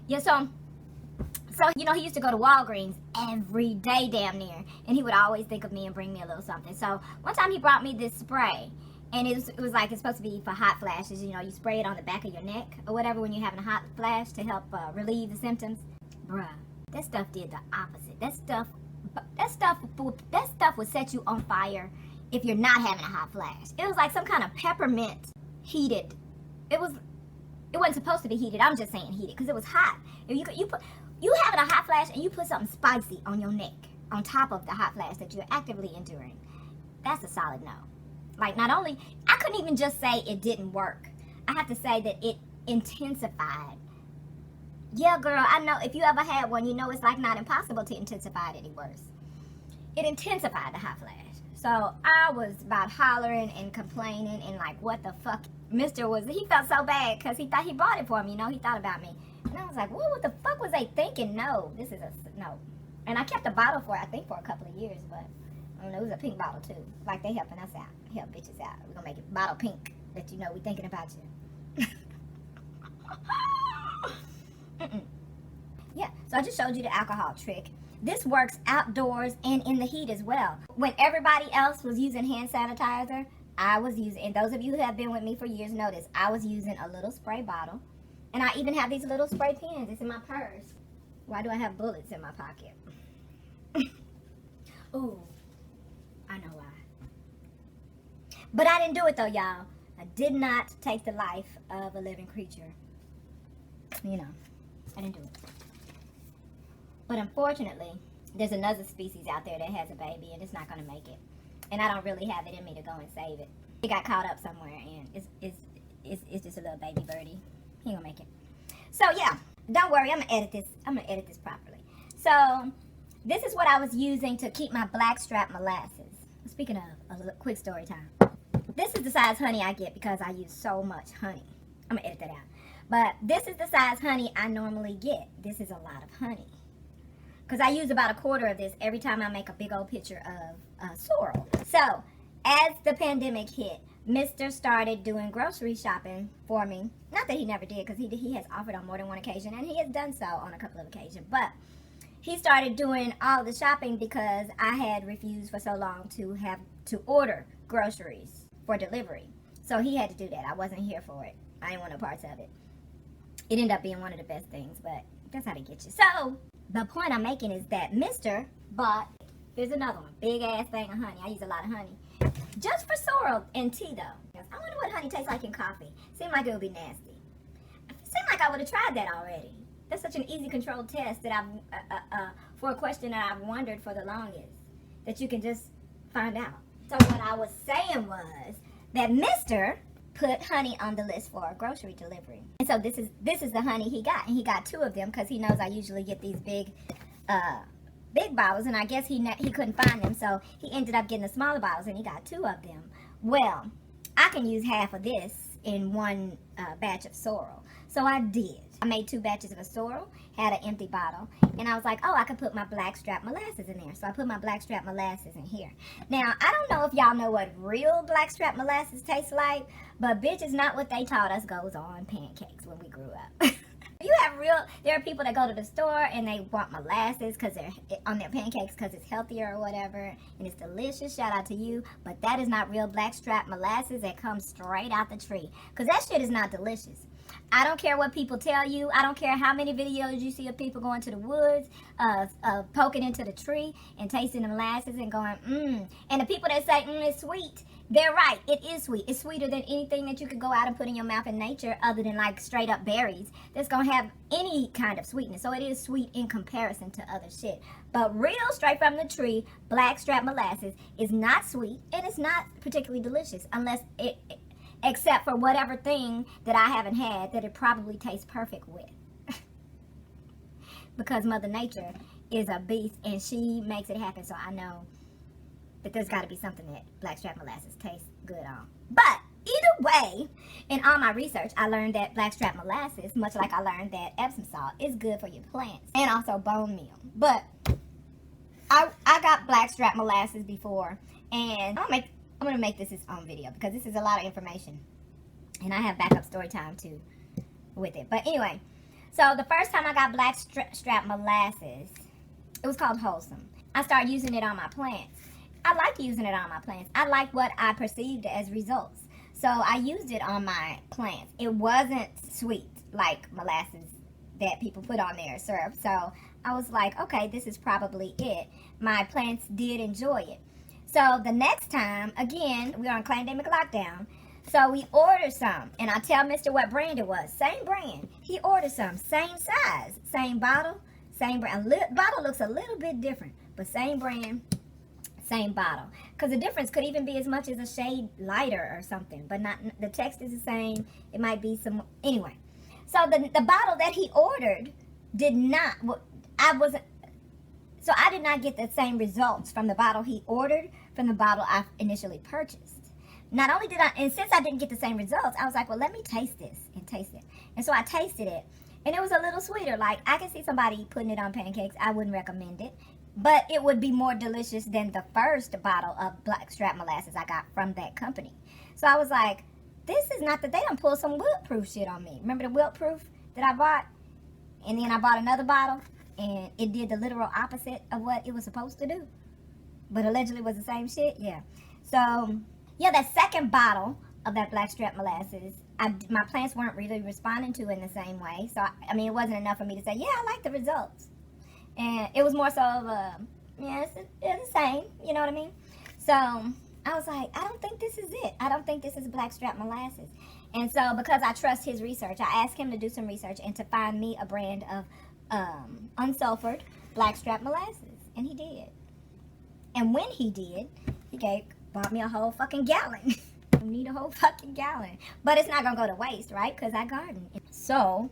Yeah, so you know, he used to go to Walgreens every day damn near, and he would always think of me and bring me a little something. So one time he brought me this spray, and it was like, it's supposed to be for hot flashes. You know, you spray it on the back of your neck or whatever when you're having a hot flash to help relieve the symptoms. Bruh, that stuff did the opposite. That stuff would set you on fire if you're not having a hot flash. It was like some kind of peppermint heated. It wasn't supposed to be heated. I'm just saying heated because it was hot. If you having a hot flash and you put something spicy on your neck on top of the hot flash that you're actively enduring, that's a solid no. Like, not only, I couldn't even just say it didn't work. I have to say that it intensified. Yeah, girl, I know if you ever had one, you know it's like not impossible to intensify it any worse. It intensified the hot flash. So I was about hollering and complaining and like, what the fuck? He felt so bad because he thought he bought it for me, you know, he thought about me. And I was like, what the fuck was they thinking? No, this is no. And I kept the bottle for, I think, for a couple of years, but I don't know, it was a pink bottle too. Like, they helping us out, help bitches out. We're gonna make it bottle pink, that you know we thinking about you. Yeah, so I just showed you the alcohol trick. This works outdoors and in the heat as well. When everybody else was using hand sanitizer, I was using, and those of you who have been with me for years know this, I was using a little spray bottle. And I even have these little spray pens. It's in my purse. Why do I have bullets in my pocket? Ooh, I know why. But I didn't do it though, y'all. I did not take the life of a living creature. You know, I didn't do it. But unfortunately, there's another species out there that has a baby and it's not going to make it. And I don't really have it in me to go and save it. It got caught up somewhere and it's just a little baby birdie. He ain't gonna make it. So yeah, don't worry, I'm gonna edit this properly. So this is what I was using to keep my blackstrap molasses. Speaking of, a little quick story time. This is the size honey I get because I use so much honey. I'm gonna edit that out. But this is the size honey I normally get. This is a lot of honey. Because I use about a quarter of this every time I make a big old picture of sorrel. So, as the pandemic hit, Mr. started doing grocery shopping for me. Not that he never did, because he has offered on more than one occasion, and he has done so on a couple of occasions. But he started doing all the shopping because I had refused for so long to have to order groceries for delivery. So he had to do that. I wasn't here for it. I didn't want no parts of it. It ended up being one of the best things, but that's how they get you. So, the point I'm making is that Mr. bought, here's another one, big ass thing of honey. I use a lot of honey. Just for sorrel and tea though. I wonder what honey tastes like in coffee. Seemed like it would be nasty. It seemed like I would have tried that already. That's such an easy controlled test that for a question that I've wondered for the longest. That you can just find out. So what I was saying was that Mr. put honey on the list for a grocery delivery. And so this is the honey he got. And he got 2 of them because he knows I usually get these big bottles, and I guess he couldn't find them, so he ended up getting the smaller bottles, and he got 2 of them. Well, I can use half of this in one batch of sorrel, so I did. I made 2 batches of a sorrel, had an empty bottle, and I was like, oh, I could put my blackstrap molasses in there, so I put my blackstrap molasses in here. Now, I don't know if y'all know what real blackstrap molasses tastes like, but bitch, it's not what they taught us goes on pancakes when we grew up. There are people that go to the store and they want molasses because they're on their pancakes because it's healthier or whatever, and it's delicious. Shout out to you, but that is not real blackstrap molasses that comes straight out the tree, because that shit is not delicious. I don't care what people tell you. I don't care how many videos you see of people going to the woods, poking into the tree and tasting the molasses and going, and the people that say, it's sweet, they're right. It is sweet. It's sweeter than anything that you could go out and put in your mouth in nature other than like straight up berries that's going to have any kind of sweetness. So it is sweet in comparison to other shit. But real straight from the tree, blackstrap molasses is not sweet and it's not particularly delicious unless except for whatever thing that I haven't had that it probably tastes perfect with. Because Mother Nature is a beast and she makes it happen, so I know that there's got to be something that blackstrap molasses tastes good on. But either way, in all my research, I learned that blackstrap molasses, much like I learned that Epsom salt, is good for your plants and also bone meal. But I got blackstrap molasses before, and I'm gonna make this its own video because this is a lot of information, and I have backup story time too with it. But anyway, So the first time I got black strap molasses, it was called Wholesome. I started using it on my plants. I like using it on my plants. I like what I perceived as results. So I used it on my plants. It wasn't sweet like molasses that people put on their syrup. So I was like, okay, this is probably it. My plants did enjoy it. So the next time, again, we were on pandemic lockdown. So we ordered some, and I tell Mr. what brand it was. Same brand. He ordered some, same size, same bottle, same brand. Bottle looks a little bit different, but same brand, same bottle. Because the difference could even be as much as a shade lighter or something, but not, the text is the same. It might be some, anyway. So the bottle that he ordered did not, so I did not get the same results from the bottle he ordered from the bottle I initially purchased. Not only did I, and since I didn't get the same results, I was like, well, let me taste this and taste it. And so I tasted it, and it was a little sweeter. Like, I can see somebody putting it on pancakes. I wouldn't recommend it, but it would be more delicious than the first bottle of blackstrap molasses I got from that company. So I was like, this is not that they done pull some wilt-proof shit on me. Remember the wilt-proof that I bought? And then I bought another bottle, and it did the literal opposite of what it was supposed to do. But allegedly was the same shit, yeah. So, yeah, that second bottle of that blackstrap molasses, my plants weren't really responding to it in the same way. So, I mean, it wasn't enough for me to say, yeah, I like the results. And it was more so of yeah, it's the same, you know what I mean? So, I was like, I don't think this is it. I don't think this is blackstrap molasses. And so, because I trust his research, I asked him to do some research and to find me a brand of unsulfured blackstrap molasses. And he did. And when he did, he bought me a whole fucking gallon. I need a whole fucking gallon. But it's not going to go to waste, right? Because I garden. So,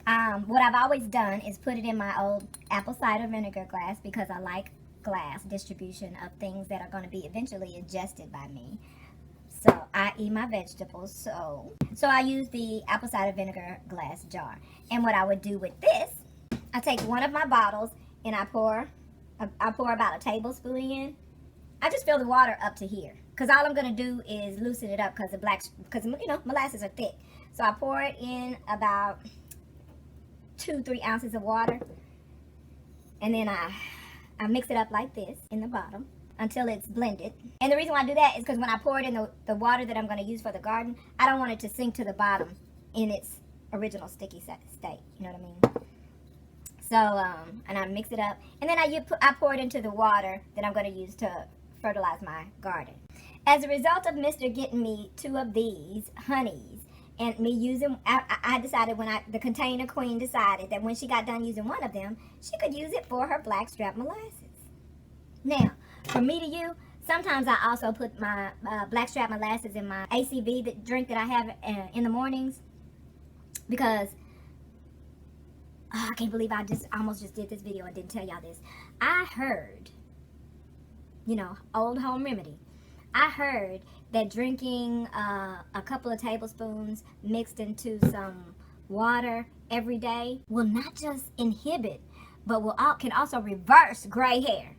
what I've always done is put it in my old apple cider vinegar glass because I like glass distribution of things that are going to be eventually ingested by me. So, I eat my vegetables. So I use the apple cider vinegar glass jar. And what I would do with this, I take one of my bottles and I pour about a tablespoon in. I just fill the water up to here. Because all I'm going to do is loosen it up because you know, molasses are thick. So I pour it in about 2-3 ounces of water. And then I mix it up like this in the bottom until it's blended. And the reason why I do that is because when I pour it in the water that I'm going to use for the garden, I don't want it to sink to the bottom in its original sticky state. You know what I mean? So, and I mix it up. And then I pour it into the water that I'm going to use to fertilize my garden. As a result of Mr. getting me 2 of these honeys and me using, I decided the container queen decided that when she got done using one of them, she could use it for her blackstrap molasses. Now, from me to you, sometimes I also put my blackstrap molasses in my ACV, the drink that I have in the mornings, because I can't believe I almost just did this video and didn't tell y'all this. I heard, you know, old home remedy. I heard that drinking a couple of tablespoons mixed into some water every day will not just inhibit, but can also reverse gray hair.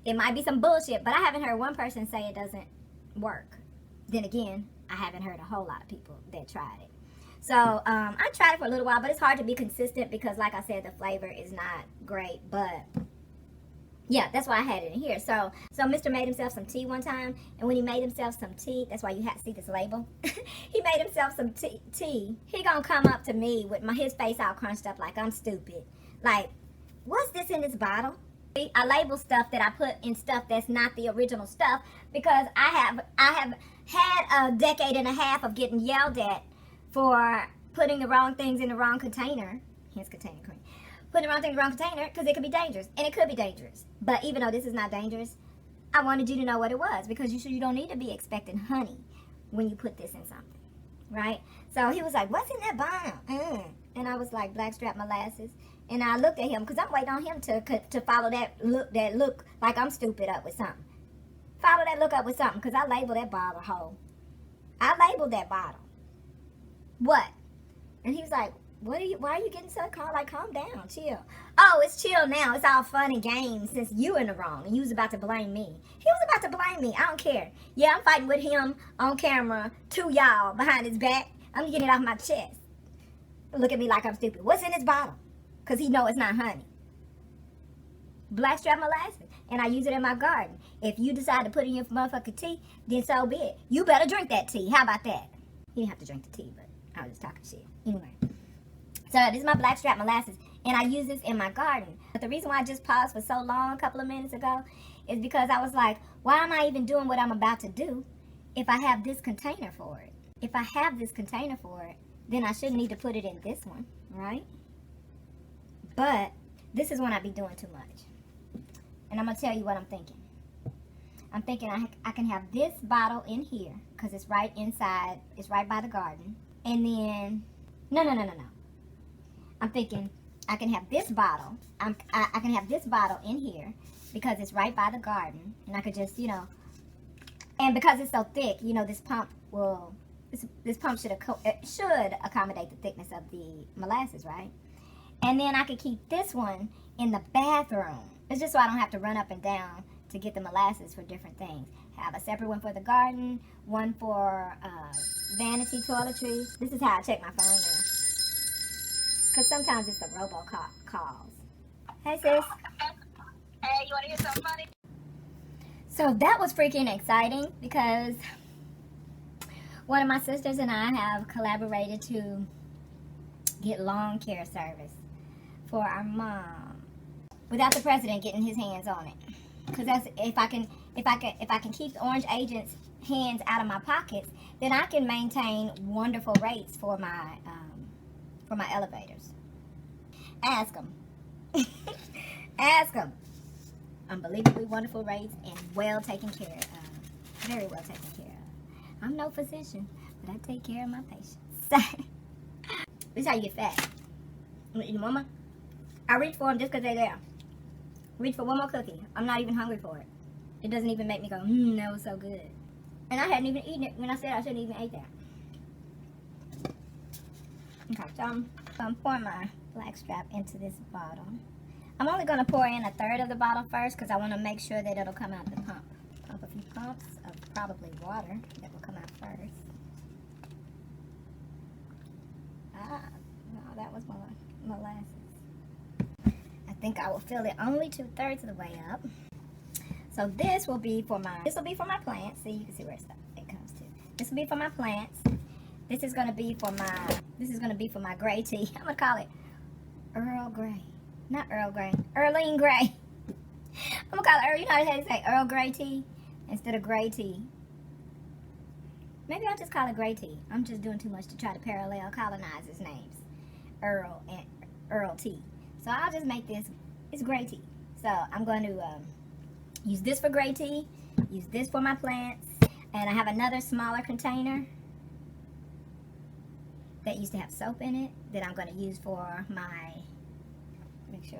It might be some bullshit, but I haven't heard one person say it doesn't work. Then again, I haven't heard a whole lot of people that tried it. So, I tried it for a little while, but it's hard to be consistent because, like I said, the flavor is not great. But, yeah, that's why I had it in here. So Mr. made himself some tea one time, and when he made himself some tea, that's why you have to see this label. He made himself some tea. He gonna come up to me with his face all crunched up like I'm stupid. Like, what's this in this bottle? I label stuff that I put in stuff that's not the original stuff because I have had a decade and a half of getting yelled at for putting the wrong things in the wrong container. Hence container cream. Putting the wrong thing in the wrong container because it could be dangerous. And it could be dangerous. But even though this is not dangerous, I wanted you to know what it was because you don't need to be expecting honey when you put this in something. Right? So he was like, what's in that bottle? And I was like, blackstrap molasses. And I looked at him because I'm waiting on him to follow that look like I'm stupid up with something. Follow that look up with something because I labeled that bottle whole. I labeled that bottle. What? And he was like, why are you getting so calm? Like, calm down, chill. Oh, it's chill now. It's all fun and games since you in the wrong and you was about to blame me. He was about to blame me. I don't care. Yeah, I'm fighting with him on camera to y'all behind his back. I'm getting it off my chest. look at me like I'm stupid. What's in this bottle? Because he know it's not honey. Blackstrap molasses. And I use it in my garden. If you decide to put it in your motherfucking tea, then so be it. You better drink that tea. How about that? You didn't have to drink the tea, but I was just talking shit. Anyway. So this is my blackstrap molasses. And I use this in my garden. But the reason why I just paused for so long a couple of minutes ago is because I was like, why am I even doing what I'm about to do if I have this container for it? If I have this container for it, then I shouldn't need to put it in this one, right? But this is when I be doing too much. And I'm going to tell you what I'm thinking. I'm thinking I can have this bottle in here because it's right inside. It's right by the garden. And then, no. I'm thinking I can have this bottle. I can have this bottle in here because it's right by the garden. And I could just, and because it's so thick, this pump will, this pump should accommodate the thickness of the molasses, right? And then I could keep this one in the bathroom. It's just so I don't have to run up and down to get the molasses for different things. Have a separate one for the garden, one for vanity toiletries. This is how I check my phone now. Because sometimes it's the robocalls. Hey, sis. Hey, you want to hear something funny? So that was freaking exciting because one of my sisters and I have collaborated to get lawn care service for our mom without the president getting his hands on it. Because that's if I can keep the orange agent's hands out of my pockets, then I can maintain wonderful rates for my elevators. Ask them. Ask them. Unbelievably wonderful rates and well taken care of. Very well taken care of. I'm no physician, but I take care of my patients. This is how you get fat. Mama, I reach for them just because they're there. Reach for one more cookie. I'm not even hungry for it. It doesn't even make me go, that was so good. And I hadn't even eaten it when I said I shouldn't even eat that. Okay, so I'm pouring my blackstrap into this bottle. I'm only going to pour in a third of the bottle first because I want to make sure that it'll come out of the pump. Pump a few pumps of probably water that will come out first. No, that was molasses. I think I will fill it only 2/3 of the way up. So this will be for my plants. See, you can see where it comes to. This will be for my plants. This is gonna be for my gray tea. I'm gonna call it Earl Grey. Not Earl Grey. Earline Grey. I'm gonna call it you know how they say Earl Grey tea instead of gray tea. Maybe I'll just call it gray tea. I'm just doing too much to try to parallel colonizers' names. Earl and Earl tea. So I'll just make this, it's gray tea. So I'm going to use this for gray tea, use this for my plants, and I have another smaller container that used to have soap in it that I'm going to use for my, make sure,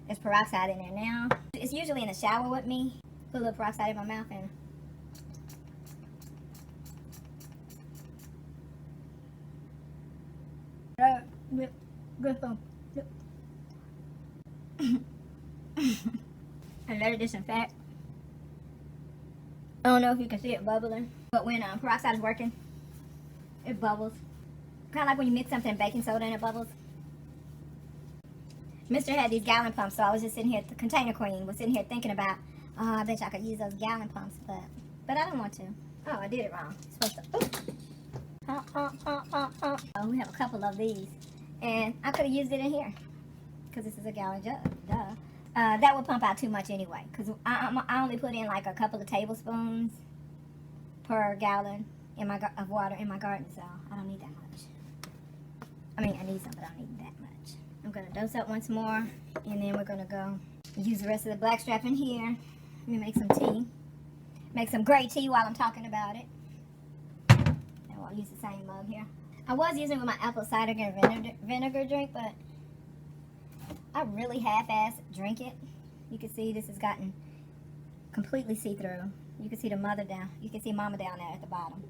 there's peroxide in there now. It's usually in the shower with me. Put a little peroxide in my mouth and good phone. And let it disinfect. I don't know if you can see it bubbling, but when peroxide is working, it bubbles. Kind of like when you mix something in baking soda and it bubbles. Mister had these gallon pumps, so I was just sitting here, the container queen was sitting here thinking about, oh, I bet y'all could use those gallon pumps, but I don't want to. Oh, I did it wrong. It's supposed to. Oh, we have a couple of these. And I could have used it in here because this is a gallon jug. Duh. That would pump out too much anyway because I only put in like a couple of tablespoons per gallon of water in my garden, so I don't need that much. I mean, I need some, but I don't need that much. I'm going to dose up once more, and then we're going to go use the rest of the blackstrap in here. Let me make some tea. Make some gray tea while I'm talking about it. And we'll use the same mug here. I was using it with my apple cider vinegar drink, but I really half-ass drink it. You can see this has gotten completely see-through. You can see the mother down. You can see mama down there at the bottom.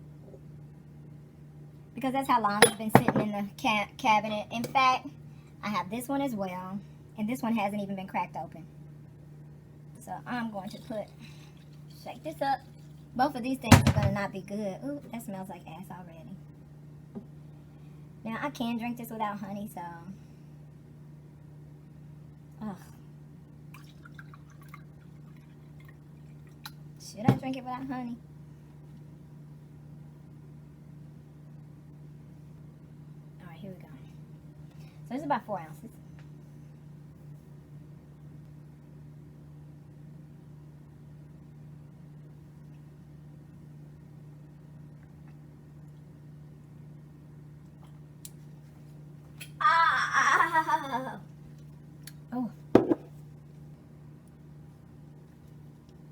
Because that's how long it's been sitting in the cabinet. In fact, I have this one as well, and this one hasn't even been cracked open. So I'm going to shake this up. Both of these things are going to not be good. Ooh, that smells like ass already. Now, I can drink this without honey, so... Ugh. Should I drink it without honey? Alright, here we go. So this is about 4 ounces. Oh.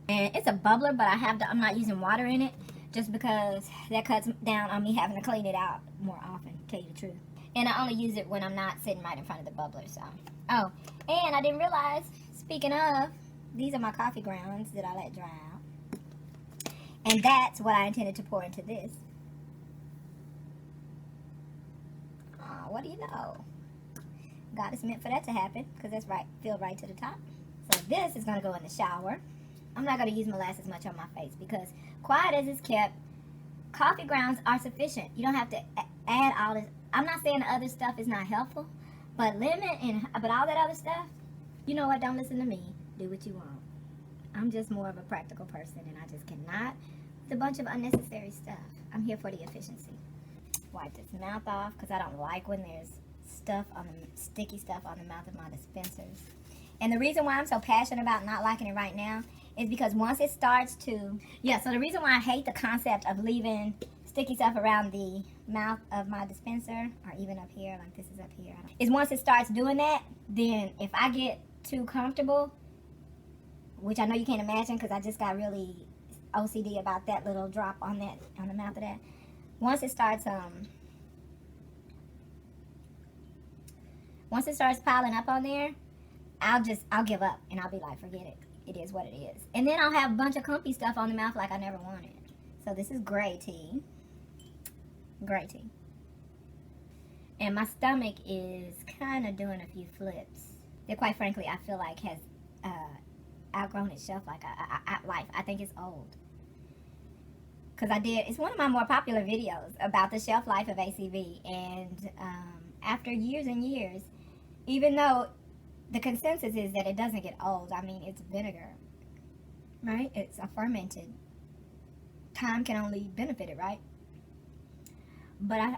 And it's a bubbler, but I'm not using water in it just because that cuts down on me having to clean it out more often, to tell you the truth. And I only use it when I'm not sitting right in front of the bubbler, so. Oh, and I didn't realize, speaking of, these are my coffee grounds that I let dry out. And that's what I intended to pour into this. Oh, what do you know? God is meant for that to happen, because that's right, filled right to the top. So this is going to go in the shower. I'm not going to use molasses much on my face, because quiet as it's kept, coffee grounds are sufficient. You don't have to add all this. I'm not saying the other stuff is not helpful, but but all that other stuff, you know what, don't listen to me. Do what you want. I'm just more of a practical person, and I just cannot with a bunch of unnecessary stuff. I'm here for the efficiency. Wipe this mouth off, because I don't like when there's sticky stuff on the mouth of my dispensers. And the reason why I'm so passionate about not liking it right now is because once it starts to, so the reason why I hate the concept of leaving sticky stuff around the mouth of my dispenser, or even up here, like this is up here, is once it starts doing that, then if I get too comfortable, which I know you can't imagine because I just got really OCD about that little drop on the mouth of that. Once it starts piling up on there, I'll give up and I'll be like, forget it. It is what it is. And then I'll have a bunch of clumpy stuff on the mouth like I never wanted. So this is gray tea. Gray tea. And my stomach is kind of doing a few flips that, quite frankly, I feel like has outgrown its shelf life. I think it's old. Because it's one of my more popular videos about the shelf life of ACV. And after years and years, even though the consensus is that it doesn't get old, I mean, it's vinegar, right? It's a fermented. Time can only benefit it, right? But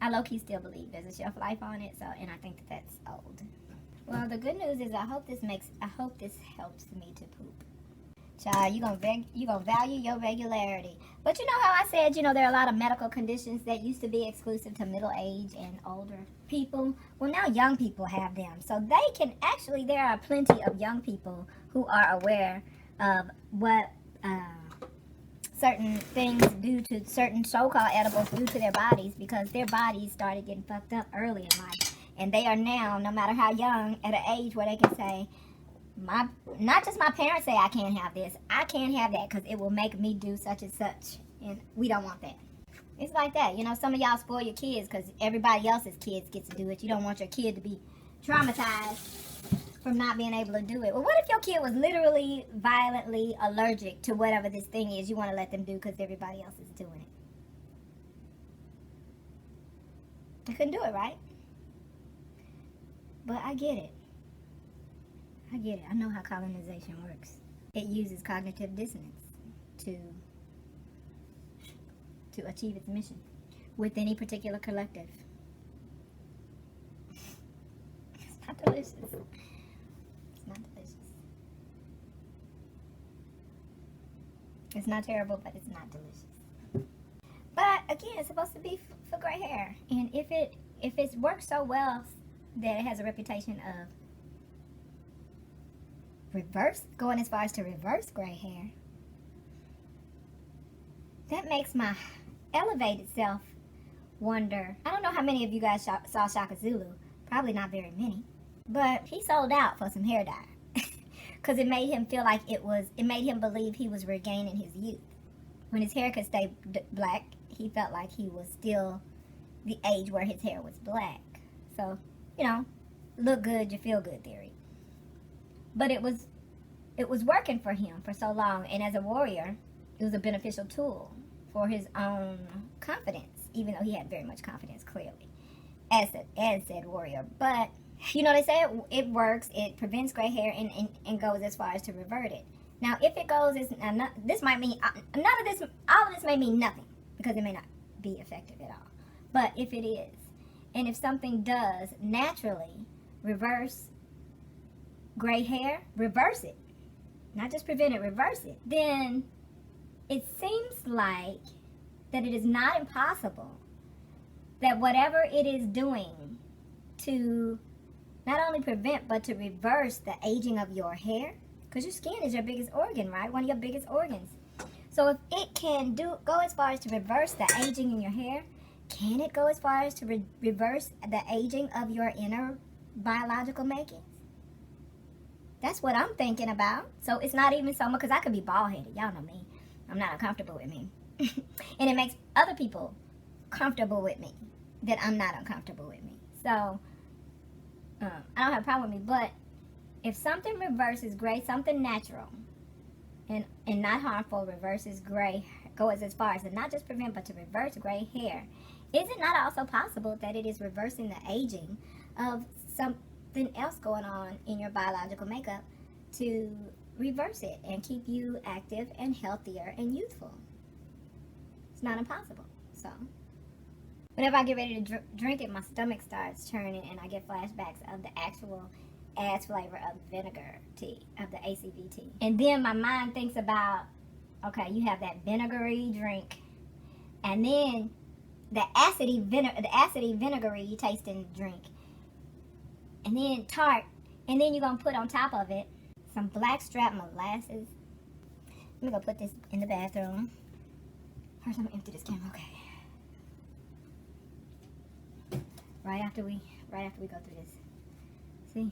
I low-key still believe there's a shelf life on it, and I think that's old. Well, the good news is I hope this helps me to poop. Child, you gonna value your regularity. But you know how I said, there are a lot of medical conditions that used to be exclusive to middle age and older people. Well, now young people have them. So there are plenty of young people who are aware of what certain things do to certain so-called edibles do to their bodies, because their bodies started getting fucked up early in life. And they are now, no matter how young, at an age where they can say, not just my parents say I can't have this, I can't have that because it will make me do such and such, and we don't want that. It's like that. Some of y'all spoil your kids because everybody else's kids get to do it. You don't want your kid to be traumatized from not being able to do it. Well, what if your kid was literally violently allergic to whatever this thing is you want to let them do because everybody else is doing it? I couldn't do it, right? But I get it. I know how colonization works. It uses cognitive dissonance to achieve its mission with any particular collective. It's not delicious. It's not delicious. It's not terrible, but it's not delicious. But again, it's supposed to be for gray hair. And if it works so well that it has a reputation of going as far as to reverse gray hair, that makes my elevated self wonder. I don't know how many of you guys saw Shaka Zulu. Probably not very many. But he sold out for some hair dye. Because it made him feel like it made him believe he was regaining his youth. When his hair could stay black, he felt like he was still the age where his hair was black. So, look good, you feel good theory. But it was working for him for so long, and as a warrior, it was a beneficial tool for his own confidence, even though he had very much confidence, clearly, as said warrior. But, you know, they say it works. It prevents gray hair and goes as far as to revert it. Now, if it goes, this might mean, all of this may mean nothing, because it may not be effective at all. But if it is, and if something does naturally reverse gray hair, reverse it, not just prevent it, reverse it, then it seems like that it is not impossible that whatever it is doing to not only prevent but to reverse the aging of your hair, because your skin is your biggest organ, right? One of your biggest organs. So if it can go as far as to reverse the aging in your hair, can it go as far as to reverse the aging of your inner biological makings? That's what I'm thinking about. So it's not even so much, because I could be bald-headed. Y'all know me. I'm not uncomfortable with me. And it makes other people comfortable with me that I'm not uncomfortable with me. So I don't have a problem with me. But if something reverses gray, something natural and not harmful reverses gray, goes as far as to not just prevent but to reverse gray hair, is it not also possible that it is reversing the aging of something else going on in your biological makeup to reverse it and keep you active and healthier and youthful? It's not impossible. So whenever I get ready to drink it, my stomach starts churning and I get flashbacks of the actual ass flavor of vinegar tea, of the ACV tea. And then my mind thinks about, okay, you have that vinegary drink, and then the acidy vinegary tasting drink, and then tart, and then you're gonna put on top of it some blackstrap molasses. Let me go put this in the bathroom. First, I'm gonna empty this camera. Okay. Right after we go through this. See?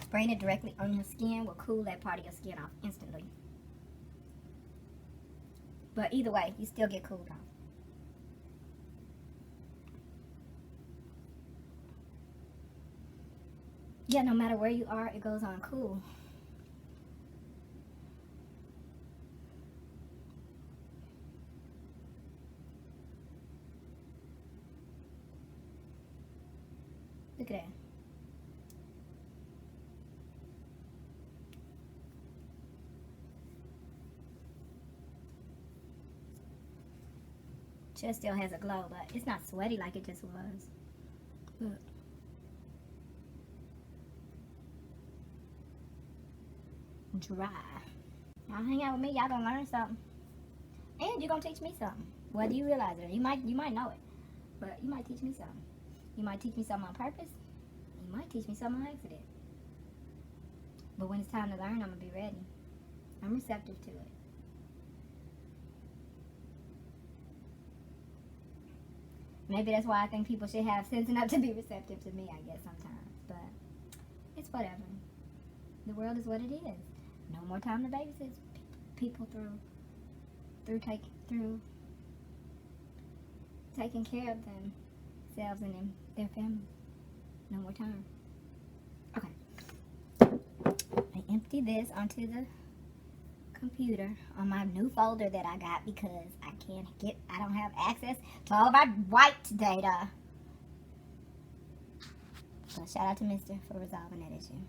Spraying it directly on your skin will cool that part of your skin off instantly. But either way, you still get cooled off. Yeah, no matter where you are, it goes on cool. Look at that. Chest still has a glow, but it's not sweaty like it just was. Look. Dry. Y'all hang out with me, y'all gonna learn something. And you're gonna teach me something. Whether you realize it or you might know it. But you might teach me something. You might teach me something on purpose. You might teach me something on accident. But when it's time to learn, I'm gonna be ready. I'm receptive to it. Maybe that's why I think people should have sense enough to be receptive to me, I guess, sometimes. But it's whatever. The world is what it is. No more time to babysit people through taking care of themselves and their families. No more time. Okay. I empty this onto the computer on my new folder that I got because I don't have access to all of our white data. So shout out to Mr. for resolving that issue.